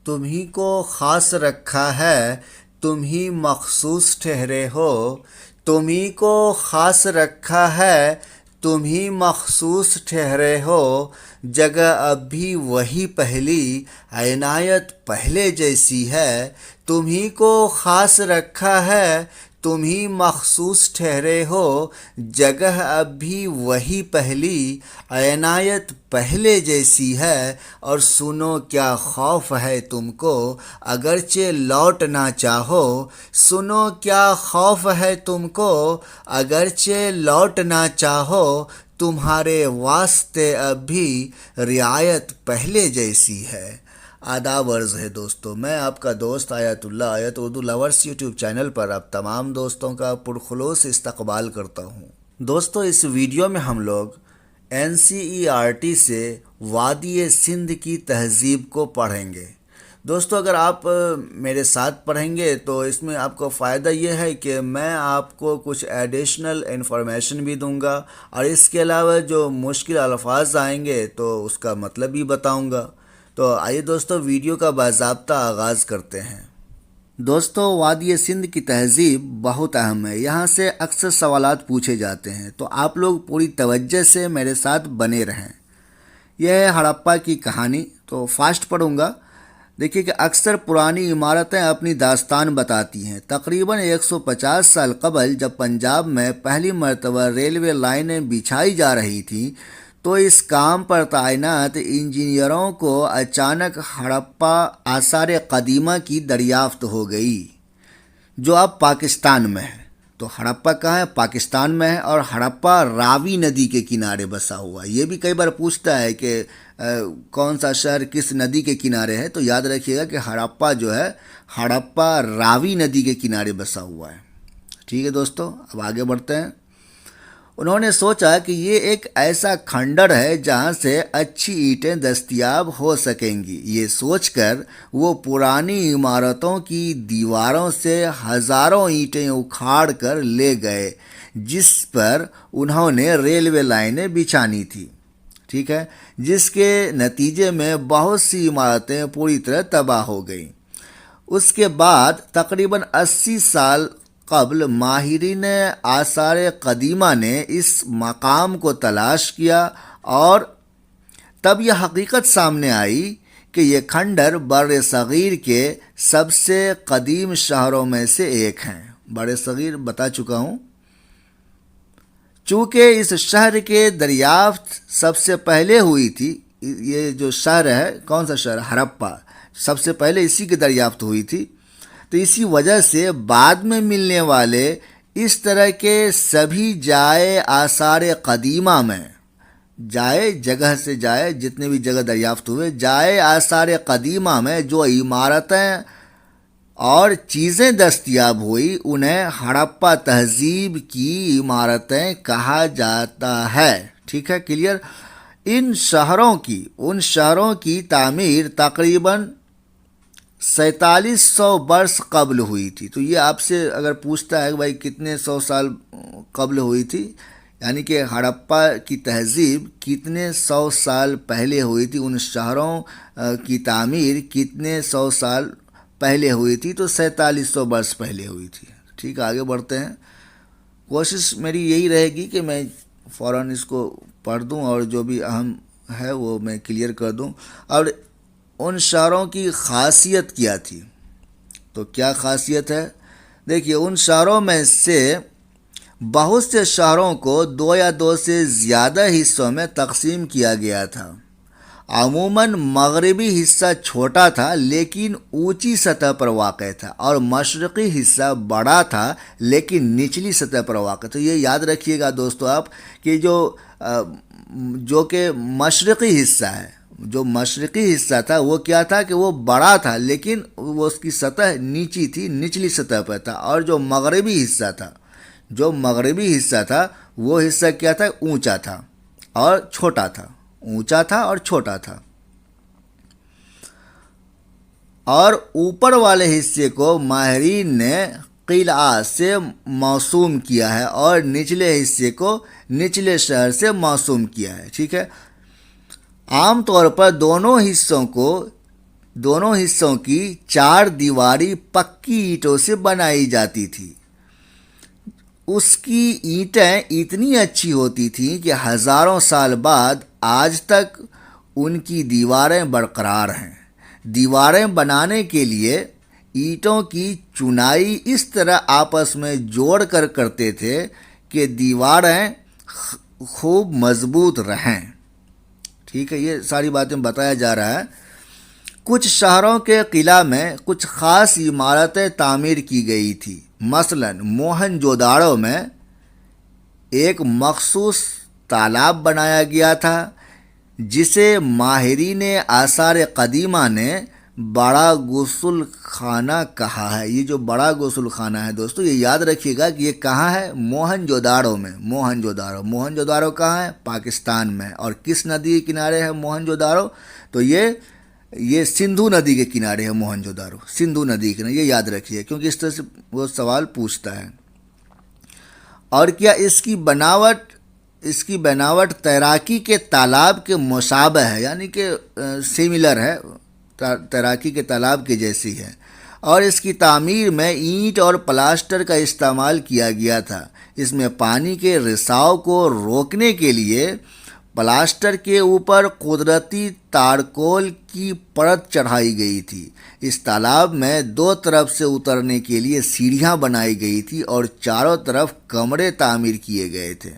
تمہیں کو خاص رکھا ہے، تم ہی مخصوص ٹھہرے ہو، تمہیں کو خاص رکھا ہے، تم ہی مخصوص ٹھہرے ہو، جگہ اب بھی وہی پہلی، عنایت پہلے جیسی ہے، تمہیں کو خاص رکھا ہے، تم ہی مخصوص ٹھہرے ہو، جگہ اب بھی وہی پہلی، عنایت پہلے جیسی ہے، اور سنو کیا خوف ہے تم کو اگرچہ لوٹ نہ چاہو، سنو کیا خوف ہے تم کو اگرچہ لوٹ نہ چاہو، تمہارے واسطے اب بھی رعایت پہلے جیسی ہے۔ آداب عرض ہے دوستو، میں آپ کا دوست آیت اللہ آیت اردو لورس یوٹیوب چینل پر آپ تمام دوستوں کا پرخلوص استقبال کرتا ہوں۔ دوستو، اس ویڈیو میں ہم لوگ NCERT سے وادی سندھ کی تہذیب کو پڑھیں گے۔ دوستو، اگر آپ میرے ساتھ پڑھیں گے تو اس میں آپ کو فائدہ یہ ہے کہ میں آپ کو کچھ ایڈیشنل انفارمیشن بھی دوں گا، اور اس کے علاوہ جو مشکل الفاظ آئیں گے تو اس کا مطلب بھی بتاؤں گا۔ تو آئیے دوستو، ویڈیو کا باضابطہ آغاز کرتے ہیں۔ دوستو، وادی سندھ کی تہذیب بہت اہم ہے، یہاں سے اکثر سوالات پوچھے جاتے ہیں، تو آپ لوگ پوری توجہ سے میرے ساتھ بنے رہیں۔ یہ ہے ہڑپا کی کہانی، تو فاسٹ پڑھوں گا۔ دیکھیے کہ اکثر پرانی عمارتیں اپنی داستان بتاتی ہیں۔ تقریباً 150 سال قبل جب پنجاب میں پہلی مرتبہ ریلوے لائنیں بچھائی جا رہی تھیں تو اس کام پر تعینات انجینئروں کو اچانک ہڑپا آثار قدیمہ کی دریافت ہو گئی، جو اب پاکستان میں ہے۔ تو ہڑپا کہاں ہے؟ پاکستان میں ہے، اور ہڑپا راوی ندی کے کنارے بسا ہوا ہے۔ یہ بھی کئی بار پوچھتا ہے کہ کون سا شہر کس ندی کے کنارے ہے، تو یاد رکھیے گا کہ ہڑپا جو ہے، ہڑپا راوی ندی کے کنارے بسا ہوا ہے۔ ٹھیک ہے دوستو، اب آگے بڑھتے ہیں۔ انہوں نے سوچا کہ یہ ایک ایسا کھنڈر ہے جہاں سے اچھی اینٹیں دستیاب ہو سکیں گی۔ یہ سوچ کر وہ پرانی عمارتوں کی دیواروں سے ہزاروں اینٹیں اکھاڑ کر لے گئے، جس پر انہوں نے ریلوے لائنیں بچھانی تھی۔ ٹھیک ہے، جس کے نتیجے میں بہت سی عمارتیں پوری طرح تباہ ہو گئیں۔ اس کے بعد تقریباً 80 سال قبل ماہرین آثار قدیمہ نے اس مقام کو تلاش کیا، اور تب یہ حقیقت سامنے آئی کہ یہ کھنڈر بر صغیر کے سب سے قدیم شہروں میں سے ایک ہیں۔ بر صغیر بتا چکا ہوں۔ چونکہ اس شہر کے دریافت سب سے پہلے ہوئی تھی، یہ جو شہر ہے، کون سا شہر؟ ہڑپا، سب سے پہلے اسی کی دریافت ہوئی تھی، تو اسی وجہ سے بعد میں ملنے والے اس طرح کے سبھی جائے آثار قدیمہ میں، جائے جگہ سے جائے، جتنے بھی جگہ دریافت ہوئے، جائے آثار قدیمہ میں جو عمارتیں اور چیزیں دستیاب ہوئی، انہیں ہڑپا تہذیب کی عمارتیں کہا جاتا ہے۔ ٹھیک ہے، کلیئر؟ ان شہروں کی تعمیر تقریباً 4700 برس قبل ہوئی تھی۔ تو یہ آپ سے اگر پوچھتا ہے کہ بھائی کتنے 100 سال قبل ہوئی تھی، یعنی کہ ہڑپا کی تہذیب کتنے 100 سال پہلے ہوئی تھی، ان شہروں کی تعمیر کتنے 100 سال پہلے ہوئی تھی، تو 4700 برس پہلے ہوئی تھی۔ ٹھیک ہے، آگے بڑھتے ہیں۔ کوشش میری یہی رہے گی کہ میں فوراً اس کو پڑھ دوں، اور جو بھی اہم ہے وہ میں کلیئر کر دوں۔ اور ان شہروں کی خاصیت کیا تھی؟ تو کیا خاصیت ہے؟ دیکھیے، ان شہروں میں سے بہت سے شہروں کو 2 یا 2 سے زیادہ حصوں میں تقسیم کیا گیا تھا۔ عموماً مغربی حصہ چھوٹا تھا لیکن اونچی سطح پر واقع تھا، اور مشرقی حصہ بڑا تھا لیکن نچلی سطح پر واقع تھا۔ یہ یاد رکھیے گا دوستو آپ کہ جو کہ مشرقی حصہ ہے، جو مشرقی حصہ تھا وہ کیا تھا کہ وہ بڑا تھا لیکن وہ اس کی سطح نیچی تھی، نچلی سطح پر تھا۔ اور جو مغربی حصہ تھا وہ حصہ کیا تھا؟ اونچا تھا اور چھوٹا تھا، اونچا تھا اور چھوٹا تھا۔ اور اوپر والے حصے کو ماہرین نے قلعہ سے موسوم کیا ہے، اور نچلے حصے کو نچلے شہر سے موسوم کیا ہے۔ ٹھیک ہے، عام طور پر دونوں حصوں کو دونوں حصوں کی 4 دیواری پکی اینٹوں سے بنائی جاتی تھی۔ اس کی اینٹیں اتنی اچھی ہوتی تھیں کہ ہزاروں سال بعد آج تک ان کی دیواریں برقرار ہیں۔ دیواریں بنانے کے لیے اینٹوں کی چنائی اس طرح آپس میں جوڑ کر کرتے تھے کہ دیواریں خوب مضبوط رہیں۔ ٹھیک ہے، یہ ساری باتیں بتایا جا رہا ہے۔ کچھ شہروں کے قلعہ میں کچھ خاص عمارتیں تعمیر کی گئی تھی۔ مثلا موہن جوداڑو میں ایک مخصوص تالاب بنایا گیا تھا جسے ماہرین آثار قدیمہ نے بڑا غسل خانہ کہا ہے۔ یہ جو بڑا غسل خانہ ہے دوستو، یہ یاد رکھیے گا کہ یہ کہاں ہے؟ موہن جوداڑو میں۔ موہن جوداڑو کہاں ہے؟ پاکستان میں۔ اور کس ندی کے کنارے ہے موہن جوداڑو؟ تو یہ سندھو ندی کے کنارے ہے موہن جوداڑو، سندھو ندی کے کنارے، یہ یاد رکھیے کیونکہ اس طرح سے وہ سوال پوچھتا ہے۔ اور کیا اس کی بناوٹ تیراکی کے تالاب کے مشابہ ہے، یعنی کہ سیملر ہے، تیراکی کے تالاب کے جیسی ہے۔ اور اس کی تعمیر میں اینٹ اور پلاسٹر کا استعمال کیا گیا تھا۔ اس میں پانی کے رساؤ کو روکنے کے لیے پلاسٹر کے اوپر قدرتی تارکول کی پرت چڑھائی گئی تھی۔ اس تالاب میں 2 طرف سے اترنے کے لیے سیڑھیاں بنائی گئی تھی اور چاروں طرف کمرے تعمیر کیے گئے تھے۔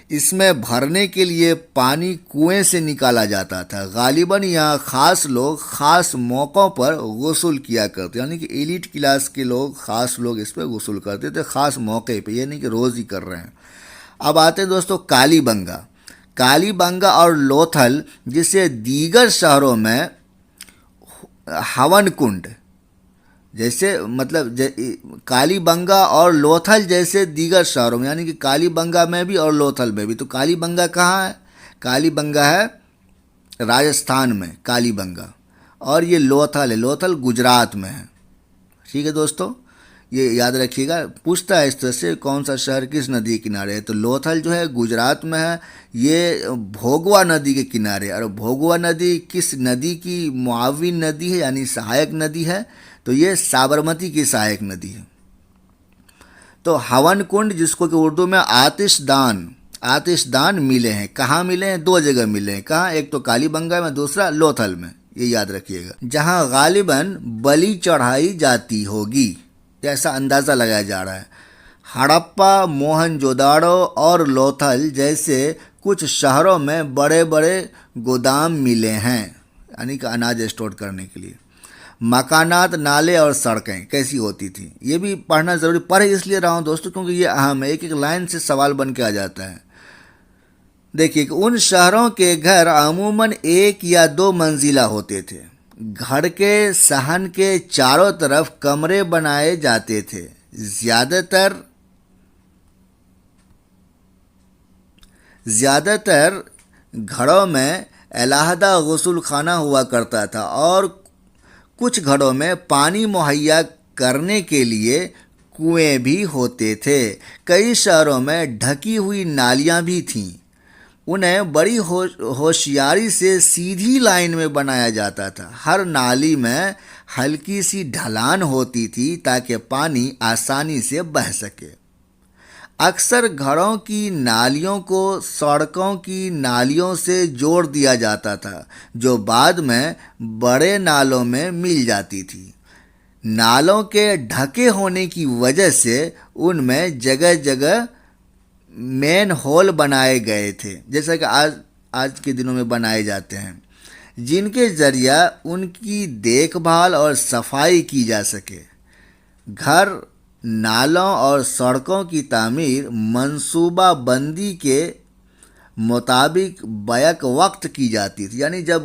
اس میں بھرنے کے لیے پانی کنویں سے نکالا جاتا تھا۔ غالباً یہاں خاص لوگ خاص موقعوں پر غسل کیا کرتے، یعنی کہ ایلیٹ کلاس کے لوگ، خاص لوگ اس پہ غسل کرتے تھے خاص موقع پہ، یہ نہیں کہ روز ہی کر رہے ہیں۔ اب آتے ہیں دوستو کالی بنگا اور لوتھل، جسے دیگر شہروں میں ہون کنڈ جیسے کالی بنگا اور لوتھل جیسے دیگر شہروں میں، یعنی کہ کالی بنگا میں بھی اور لوتھل میں بھی۔ تو کالی بنگا کہاں ہے؟ کالی بنگا ہے راجستھان میں، کالی بنگا، اور یہ لوتھل گجرات میں ہے۔ ٹھیک ہے دوستو، یہ یاد رکھیے گا، پوچھتا ہے اس طرح سے کون سا شہر کس ندی کے کنارے ہے۔ تو لوتھل جو ہے گجرات میں ہے، یہ بھوگوا ندی کے کنارے، اور بھوگوا ندی کس ندی کی معاون ندی ہے، یعنی سہایک ندی ہے؟ تو یہ سابرمتی کی سہایک ندی ہے۔ تو ہون کنڈ، جس کو کہ اردو میں آتش دان ملے ہیں، کہاں ملے ہیں؟ 2 جگہ ملے ہیں۔ کہاں؟ ایک تو کالی بنگا میں، دوسرا لوتھل میں، یہ یاد رکھیے گا، جہاں غالباً بلی چڑھائی جاتی ہوگی، ایسا اندازہ لگایا جا رہا ہے۔ ہڑپا، موہن جوداڑو اور لوتھل جیسے کچھ شہروں میں بڑے بڑے گودام ملے ہیں، یعنی کہ اناج اسٹور کرنے کے لیے۔ مکانات، نالے اور سڑکیں کیسی ہوتی تھیں، یہ بھی پڑھنا ضروری، پڑھ اس لیے رہا ہوں دوستو کیونکہ یہ اہم ہے، ایک لائن سے سوال بن کے آ جاتا ہے۔ دیکھیے کہ ان شہروں کے گھر عموماً 1 یا 2 منزلہ ہوتے تھے۔ گھر کے صحن کے چاروں طرف کمرے بنائے جاتے تھے۔ زیادہ تر گھروں میں علیحدہ غسل خانہ ہوا کرتا تھا، اور کچھ گھروں میں پانی مہیا کرنے کے لیے کنویں بھی ہوتے تھے۔ کئی شہروں میں ڈھکی ہوئی نالیاں بھی تھیں۔ انہیں بڑی ہوشیاری سے سیدھی لائن میں بنایا جاتا تھا۔ ہر نالی میں ہلکی سی ڈھلان ہوتی تھی تاکہ پانی آسانی سے بہہ سکے۔ اکثر گھروں کی نالیوں کو سڑکوں کی نالیوں سے جوڑ دیا جاتا تھا، جو بعد میں بڑے نالوں میں مل جاتی تھی۔ نالوں کے ڈھکے ہونے کی وجہ سے ان میں جگہ جگہ مین ہول بنائے گئے تھے، جیسا کہ آج کے دنوں میں بنائے جاتے ہیں، جن کے ذریعہ ان کی دیکھ بھال اور صفائی کی جا سکے۔ گھر، نالوں اور سڑکوں کی تعمیر منصوبہ بندی کے مطابق بیک وقت کی جاتی تھی، یعنی جب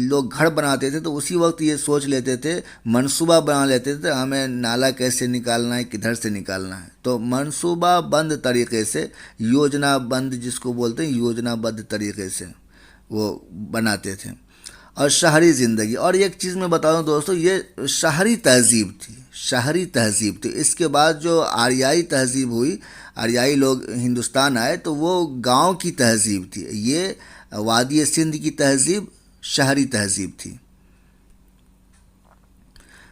لوگ گھر بناتے تھے تو اسی وقت یہ سوچ لیتے تھے، منصوبہ بنا لیتے تھے ہمیں نالا کیسے نکالنا ہے، کدھر سے نکالنا ہے، تو منصوبہ بند طریقے سے، یوجنا بند جس کو بولتے ہیں، یوجنا بند طریقے سے وہ بناتے تھے۔ اور شہری زندگی، اور ایک چیز میں بتا دوں دوستو، یہ شہری تہذیب تھی۔ اس کے بعد جو آریائی تہذیب ہوئی، آریائی لوگ ہندوستان آئے تو وہ گاؤں کی تہذیب تھی، یہ وادی سندھ کی تہذیب شہری تہذیب تھی۔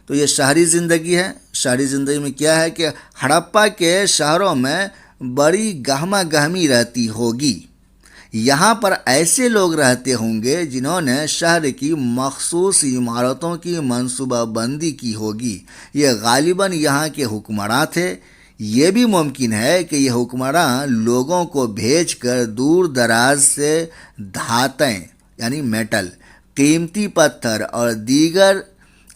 تو یہ شہری زندگی ہے. شہری زندگی میں کیا ہے کہ ہڑپا کے شہروں میں بڑی گہما گہمی رہتی ہوگی. یہاں پر ایسے لوگ رہتے ہوں گے جنہوں نے شہر کی مخصوص عمارتوں کی منصوبہ بندی کی ہوگی. یہ غالباً یہاں کے حکمراں تھے. یہ بھی ممکن ہے کہ یہ حکمراں لوگوں کو بھیج کر دور دراز سے دھاتیں یعنی میٹل، قیمتی پتھر اور دیگر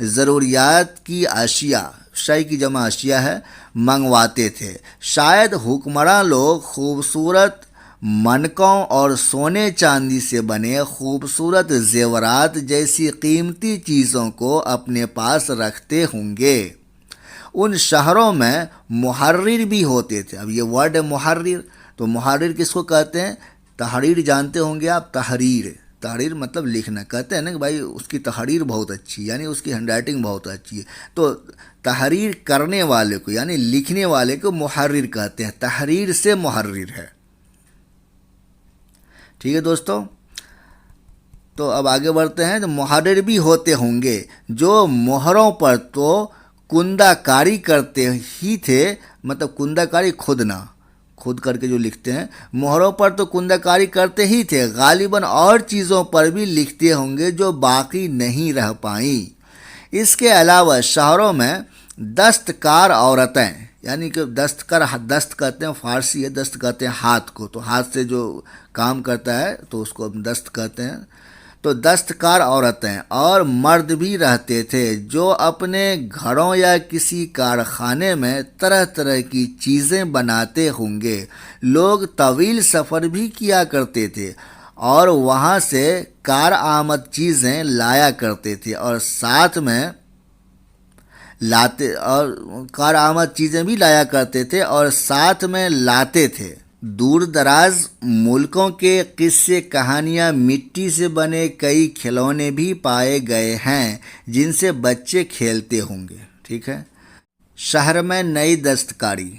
ضروریات کی اشیاء، شے کی جمع اشیاء ہے، منگواتے تھے. شاید حکمراں لوگ خوبصورت منکوں اور سونے چاندی سے بنے خوبصورت زیورات جیسی قیمتی چیزوں کو اپنے پاس رکھتے ہوں گے. ان شہروں میں محرر بھی ہوتے تھے. اب یہ ورڈ ہے محرر، تو محرر کس کو کہتے ہیں؟ تحریر جانتے ہوں گے آپ. تحریر مطلب لکھنا. کہتے ہیں نا کہ بھائی اس کی تحریر بہت اچھی، یعنی اس کی ہینڈ رائٹنگ بہت اچھی ہے. تو تحریر کرنے والے کو یعنی لکھنے والے کو محرر کہتے ہیں. تحریر سے محرر ہے. ٹھیک ہے دوستو، تو اب آگے بڑھتے ہیں. تو محرر بھی ہوتے ہوں گے جو مہروں پر تو کندہ کاری کرتے ہی تھے. مطلب کندہ کاری خود کر کے جو لکھتے ہیں، مہروں پر تو کندہ کاری کرتے ہی تھے، غالباً اور چیزوں پر بھی لکھتے ہوں گے جو باقی نہیں رہ پائیں. اس کے علاوہ شہروں میں دستکار عورتیں، یعنی کہ دست کہتے ہیں فارسی ہے، دست کہتے ہیں ہاتھ کو، تو ہاتھ سے جو کام کرتا ہے تو اس کو دست کہتے ہیں. تو دستکار عورتیں اور مرد بھی رہتے تھے جو اپنے گھروں یا کسی کارخانے میں طرح طرح کی چیزیں بناتے ہوں گے. لوگ طویل سفر بھی کیا کرتے تھے اور وہاں سے کارآمد چیزیں لایا کرتے تھے اور ساتھ میں لاتے تھے. دور دراز ملکوں کے قصے کہانیاں، مٹی سے بنے کئی کھلونے بھی پائے گئے ہیں جن سے بچے کھیلتے ہوں گے. ٹھیک ہے. شہر میں نئی دستکاری.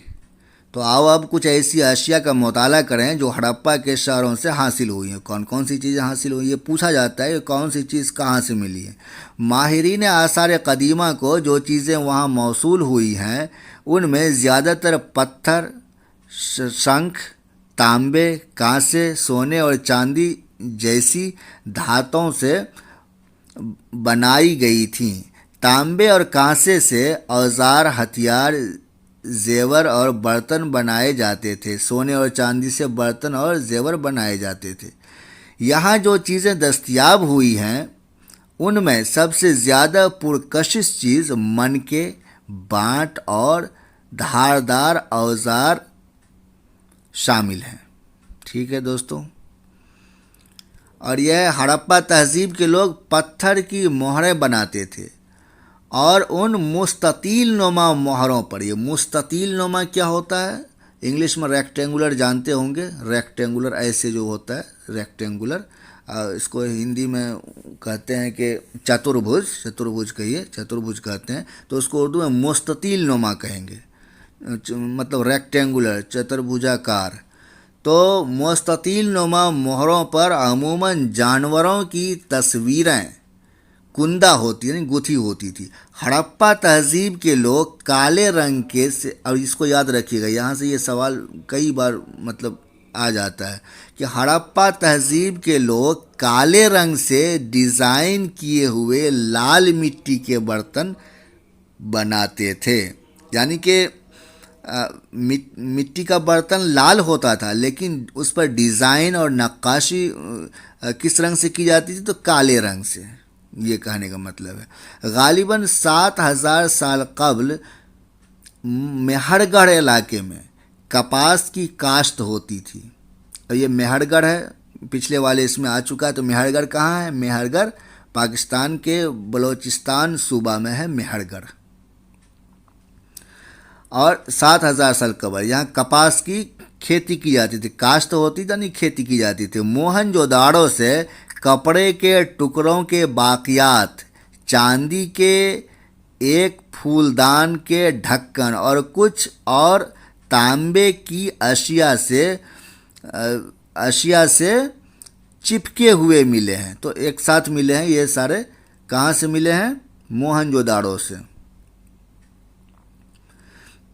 تو آؤ اب کچھ ایسی اشیاء کا مطالعہ کریں جو ہڑپا کے شہروں سے حاصل ہوئی ہیں. کون کون سی چیزیں حاصل ہوئی ہیں؟ یہ پوچھا جاتا ہے کہ کون سی چیز کہاں سے ملی ہے. ماہرین آثار قدیمہ کو جو چیزیں وہاں موصول ہوئی ہیں ان میں زیادہ تر پتھر، شنکھ، تانبے، کانسے، سونے اور چاندی جیسی دھاتوں سے بنائی گئی تھیں. تانبے اور کانسے سے اوزار، ہتھیار، زیور اور برتن بنائے جاتے تھے. سونے اور چاندی سے برتن اور زیور بنائے جاتے تھے. یہاں جو چیزیں دستیاب ہوئی ہیں ان میں سب سے زیادہ پرکشش چیز منکے، بانٹ اور دھاردار اوزار شامل ہیں. ٹھیک ہے دوستو. اور یہ ہڑپا تہذیب کے لوگ پتھر کی مہریں بناتے تھے اور ان مستطیل نما مہروں پر، یہ مستطیل نما کیا ہوتا ہے؟ انگلش میں ریکٹینگولر جانتے ہوں گے. ریکٹینگولر ایسے جو ہوتا ہے ریکٹینگولر، اس کو ہندی میں کہتے ہیں کہ چتربھج کہتے ہیں. تو اس کو اردو میں مستطیل نما کہیں گے، مطلب ریکٹینگولر، چتربھجاکار. تو مستطیل نما مہروں پر عموماً جانوروں کی تصویریں کندہ ہوتی یعنی گتھی ہوتی تھی. ہڑپا تہذیب کے لوگ کالے رنگ کے سے، اور اس کو یاد رکھیے گا، یہاں سے یہ سوال کئی بار مطلب آ جاتا ہے کہ ہڑپا تہذیب کے لوگ کالے رنگ سے ڈیزائن کیے ہوئے لال مٹی کے برتن بناتے تھے. یعنی کہ مٹی کا برتن لال ہوتا تھا لیکن اس پر ڈیزائن اور نقاشی کس رنگ سے کی جاتی تھی؟ تو کالے رنگ سے. یہ کہنے کا مطلب ہے. غالباً 7000 سال قبل مہر گڑھ علاقے میں کپاس کی کاشت ہوتی تھی. اور یہ مہر گڑھ ہے، پچھلے والے اس میں آ چکا ہے. تو مہر گڑھ کہاں ہے؟ مہر گڑھ پاکستان کے بلوچستان صوبہ میں ہے مہر گڑھ. اور 7000 سال قبل یہاں کپاس کی کھیتی کی جاتی تھی. کاشت ہوتی تھی نہیں، کھیتی کی جاتی تھی. موہن جوداڑو سے کپڑے کے ٹکڑوں کے باقیات، چاندی کے ایک پھولدان کے ڈھکن اور کچھ اور تانبے کی اشیاء سے چپکے ہوئے ملے ہیں. تو ایک ساتھ ملے ہیں. یہ سارے کہاں سے ملے ہیں؟ موہن جوداڑو سے.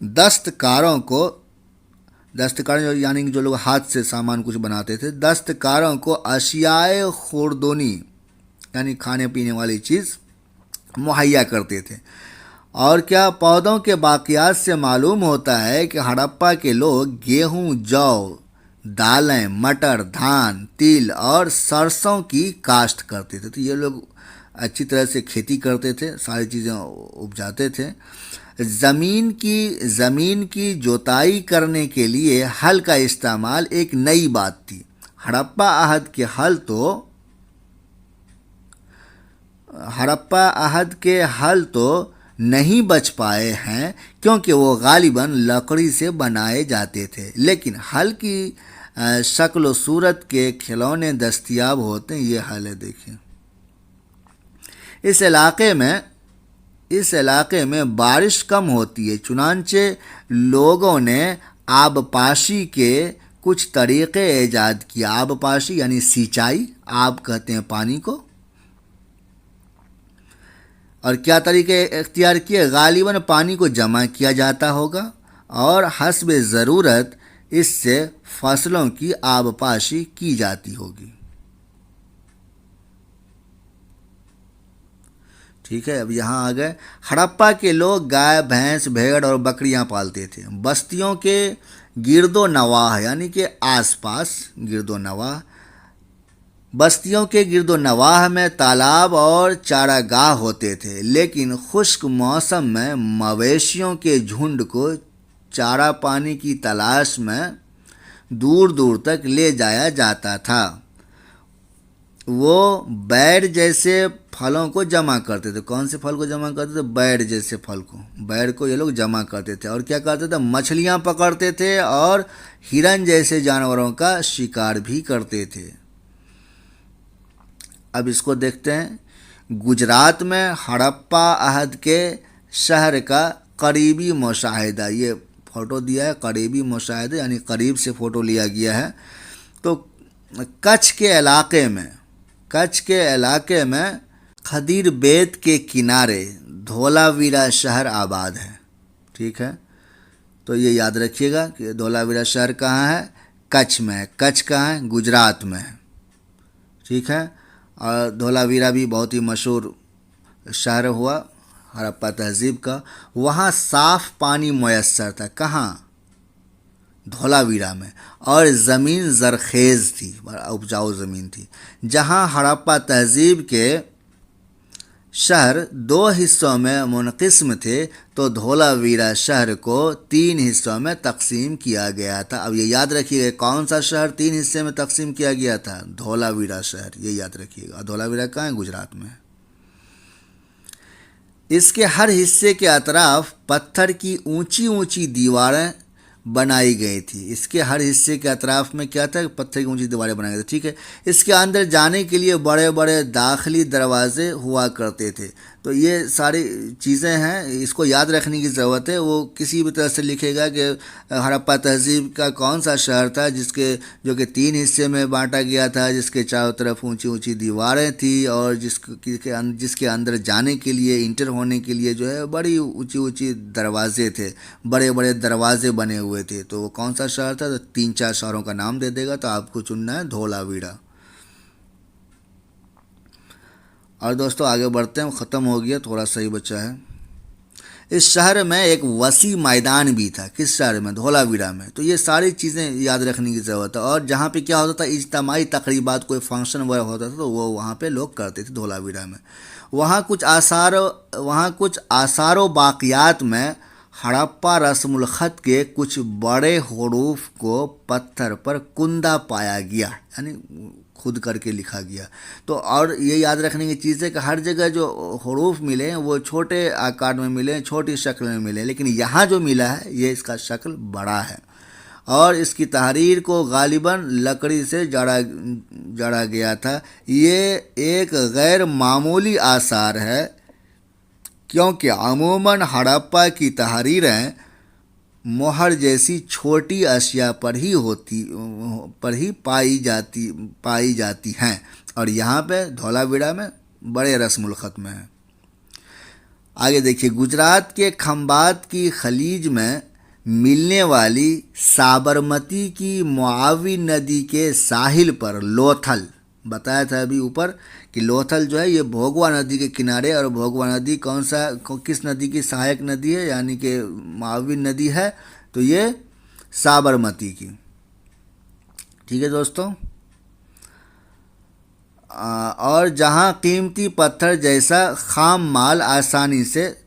دستکار یعنی جو لوگ ہاتھ سے سامان کچھ بناتے تھے، دستکاروں کو اشیائے خوردونی یعنی کھانے پینے والی چیز مہیا کرتے تھے۔ اور کیا پودوں کے باقیات سے معلوم ہوتا ہے کہ ہڑپا کے لوگ گیہوں، جو، دالیں، مٹر، دھان، تل اور سرسوں کی کاشت کرتے تھے۔ تو یہ لوگ اچھی طرح سے کھیتی کرتے تھے، ساری چیزیں اپجاتے تھے۔ زمین کی جوتائی کرنے کے لیے ہل کا استعمال ایک نئی بات تھی۔ ہڑپا عہد کے ہل تو نہیں بچ پائے ہیں کیونکہ وہ غالباً لکڑی سے بنائے جاتے تھے، لیکن ہل کی شکل و صورت کے کھلونے دستیاب ہوتے ہیں۔ یہ ہل ہے، دیکھیں۔ اس علاقے میں بارش کم ہوتی ہے، چنانچہ لوگوں نے آبپاشی کے کچھ طریقے ایجاد کیے۔ آبپاشی یعنی سینچائی، آب کہتے ہیں پانی کو۔ اور کیا طریقے اختیار کیے؟ غالباً پانی کو جمع کیا جاتا ہوگا اور حسب ضرورت اس سے فصلوں کی آبپاشی کی جاتی ہوگی۔ ٹھیک ہے، اب یہاں آ گئے۔ ہڑپا کے لوگ گائے، بھینس، بھیڑ اور بکریاں پالتے تھے۔ بستیوں کے گرد و نواح یعنی کہ آس پاس بستیوں کے گرد و نواح میں تالاب اور چارہ گاہ ہوتے تھے، لیکن خشک موسم میں مویشیوں کے جھنڈ کو چارہ پانی کی تلاش میں دور دور تک لے جایا جاتا تھا۔ وہ بیر جیسے پھلوں کو جمع کرتے تھے۔ کون سے پھل کو جمع کرتے تھے؟ بیر جیسے پھل کو، بیر کو یہ لوگ جمع کرتے تھے۔ اور کیا کرتے تھے؟ مچھلیاں پکڑتے تھے اور ہرن جیسے جانوروں کا شکار بھی کرتے تھے۔ اب اس کو دیکھتے ہیں۔ گجرات میں ہڑپا عہد کے شہر کا قریبی مشاہدہ، یہ فوٹو دیا ہے، قریبی مشاہدہ یعنی قریب سے فوٹو لیا گیا ہے۔ تو کچھ کے علاقے میں خدیر بیت کے کنارے دھولاویرا شہر آباد ہے۔ ٹھیک ہے، تو یہ یاد رکھیے گا کہ دھولاویرا شہر کہاں ہے؟ کچھ میں ہے۔ کچھ کہاں ہے؟ گجرات میں ہے۔ ٹھیک ہے، اور دھولاویرا بھی بہت ہی مشہور شہر ہوا ہڑپا تہذیب کا۔ وہاں صاف پانی میسر تھا۔ کہاں؟ دھولاویرا میں۔ اور زمین زرخیز تھی، اپجاؤ زمین تھی۔ جہاں ہڑپا تہذیب کے شہر 2 حصوں میں منقسم تھے، تو دھولاویرا شہر کو 3 حصوں میں تقسیم کیا گیا تھا۔ اب یہ یاد رکھیے گا، کون سا شہر 3 حصے میں تقسیم کیا گیا تھا؟ دھولاویرا شہر، یہ یاد رکھیے گا۔ دھولاویرا کہاں ہے؟ گجرات میں۔ اس کے ہر حصے کے اطراف پتھر کی اونچی اونچی دیواریں بنائی گئی تھی۔ اس کے ہر حصے کے اطراف میں کیا تھا؟ پتھر کی اونچی دیواریں بنائی گئی تھی۔ ٹھیک ہے، اس کے اندر جانے کے لیے بڑے بڑے داخلی دروازے ہوا کرتے تھے۔ تو یہ ساری چیزیں ہیں، اس کو یاد رکھنے کی ضرورت ہے۔ وہ کسی بھی طرح سے لکھے گا کہ ہڑپا تہذیب کا کون سا شہر تھا جو کہ 3 حصے میں بانٹا گیا تھا، جس کے چاروں طرف اونچی اونچی دیواریں تھیں، اور جس کے اندر جانے کے لیے، انٹر ہونے کے لیے جو ہے بڑی اونچی اونچی دروازے تھے، بڑے بڑے دروازے بنے ہوئے تھے۔ تو وہ کون سا شہر تھا؟ تو 3-4 شہروں کا نام دے دے گا، تو آپ کو چننا ہے دھولاویرا۔ اور دوستو آگے بڑھتے ہیں، ختم ہو گیا، تھوڑا سا ہی بچا ہے۔ اس شہر میں ایک وسیع میدان بھی تھا۔ کس شہر میں؟ دھولاویرا میں۔ تو یہ ساری چیزیں یاد رکھنے کی ضرورت ہے۔ اور جہاں پہ کیا ہوتا تھا؟ اجتماعی تقریبات، کوئی فنکشن وغیرہ ہوتا تھا تو وہ وہاں پہ لوگ کرتے تھے دھولاویرا میں۔ وہاں کچھ آثار و باقیات میں ہڑپا رسم الخط کے کچھ بڑے حروف کو پتھر پر کندہ پایا گیا، یعنی خود کر کے لکھا گیا۔ تو اور یہ یاد رکھنے کی چیز ہے کہ ہر جگہ جو حروف ملے ہیں وہ چھوٹے آکار میں ملے ہیں، چھوٹی شکل میں ملے ہیں، لیکن یہاں جو ملا ہے یہ اس کا شکل بڑا ہے، اور اس کی تحریر کو غالباً لکڑی سے جڑا گیا تھا۔ یہ ایک غیر معمولی آثار ہے، کیونکہ عموماً ہڑپا کی تحریریں مہر جیسی چھوٹی اشیاء پر ہی پائی جاتی ہیں، اور یہاں پہ دھولاویرا میں بڑے رسم الخط میں ہیں۔ آگے دیکھیے، گجرات کے کھمبات کی خلیج میں ملنے والی سابرمتی کی معاون ندی کے ساحل پر لوتھل، بتایا تھا ابھی اوپر کہ لوتھل جو ہے یہ بھوگوا ندی کے کنارے، اور بھوگوا ندی کس ندی کی سہایک ندی ہے، یعنی کہ معاون ندی ہے، تو یہ سابرمتی کی. ٹھیک ہے دوستوں. اور جہاں قیمتی پتھر جیسا خام مال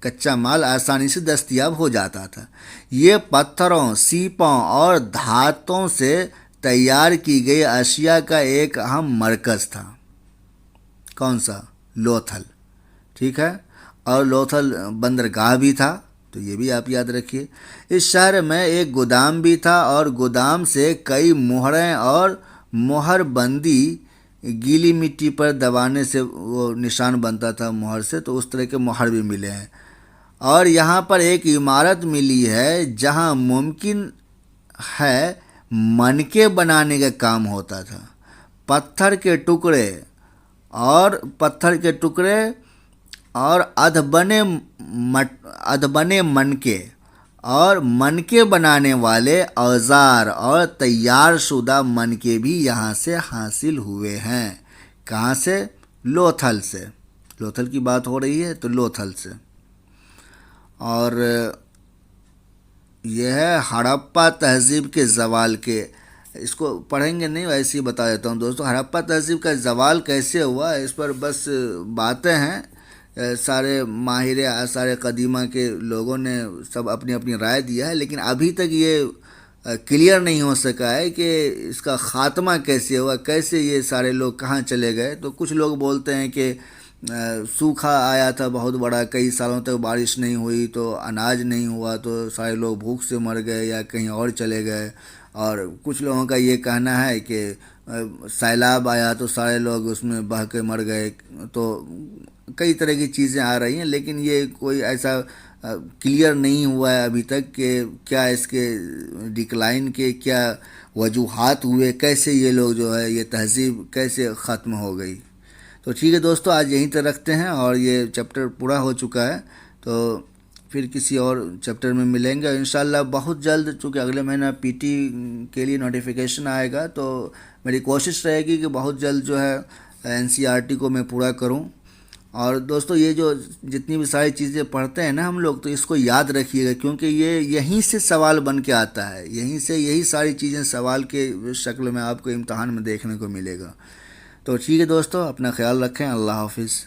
کچا مال آسانی سے دستیاب ہو جاتا تھا، یہ پتھروں، سیپوں اور دھاتوں سے تیار کی گئی اشیاء کا ایک اہم مرکز تھا. کون سا؟ لوتھل. ٹھیک ہے. اور لوتھل بندرگاہ بھی تھا، تو یہ بھی آپ یاد رکھیے. اس شہر میں ایک گودام بھی تھا، اور گودام سے کئی مہریں اور مہر بندی، گیلی مٹی پر دبانے سے وہ نشان بنتا تھا مہر سے، تو اس طرح کے مہر بھی ملے ہیں. اور یہاں پر ایک عمارت ملی ہے جہاں ممکن ہے منکے بنانے کا کام ہوتا تھا. پتھر کے ٹکڑے اور ادھ بنے منکے اور منکے بنانے والے اوزار اور تیار شدہ منکے بھی یہاں سے حاصل ہوئے ہیں. کہاں سے؟ لوتھل سے. لوتھل کی بات ہو رہی ہے تو لوتھل سے. اور یہ ہے ہڑپا تہذیب کے زوال کے، اس کو پڑھیں گے نہیں، ویسے ہی بتا دیتا ہوں دوستوں. ہڑپا تہذیب کا زوال کیسے ہوا، اس پر بس باتیں ہیں. سارے ماہر آثار قدیمہ کے لوگوں نے سب اپنی اپنی رائے دیا ہے، لیکن ابھی تک یہ کلیئر نہیں ہو سکا ہے کہ اس کا خاتمہ کیسے ہوا، کیسے یہ سارے لوگ کہاں چلے گئے. تو کچھ لوگ بولتے ہیں کہ سوکھا آیا تھا بہت بڑا، کئی سالوں تک بارش نہیں ہوئی تو اناج نہیں ہوا، تو سارے لوگ بھوک سے مر گئے یا کہیں اور چلے گئے. اور کچھ لوگوں کا یہ کہنا ہے کہ سیلاب آیا تو سارے لوگ اس میں بہہ کے مر گئے. تو کئی طرح کی چیزیں آ رہی ہیں، لیکن یہ کوئی ایسا کلیئر نہیں ہوا ہے ابھی تک کہ کیا اس کے ڈکلائن کے کیا وجوہات ہوئے، کیسے یہ لوگ جو ہے یہ تہذیب کیسے ختم ہو گئی. تو ٹھیک ہے دوستو، آج یہیں تک رکھتے ہیں، اور یہ چیپٹر پورا ہو چکا ہے. تو پھر کسی اور چیپٹر میں ملیں گے انشاءاللہ بہت جلد. چونکہ اگلے مہینہ پی ٹی کے لیے نوٹیفیکیشن آئے گا، تو میری کوشش رہے گی کہ بہت جلد جو ہے NCERT کو میں پورا کروں. اور دوستو یہ جو جتنی بھی ساری چیزیں پڑھتے ہیں نا ہم لوگ، تو اس کو یاد رکھیے گا، کیونکہ یہ یہیں سے سوال بن کے آتا ہے، یہی ساری چیزیں سوال کے شکل میں آپ کو امتحان میں دیکھنے کو ملے گا. تو ٹھیک ہے دوستو، اپنا خیال رکھیں. اللہ حافظ.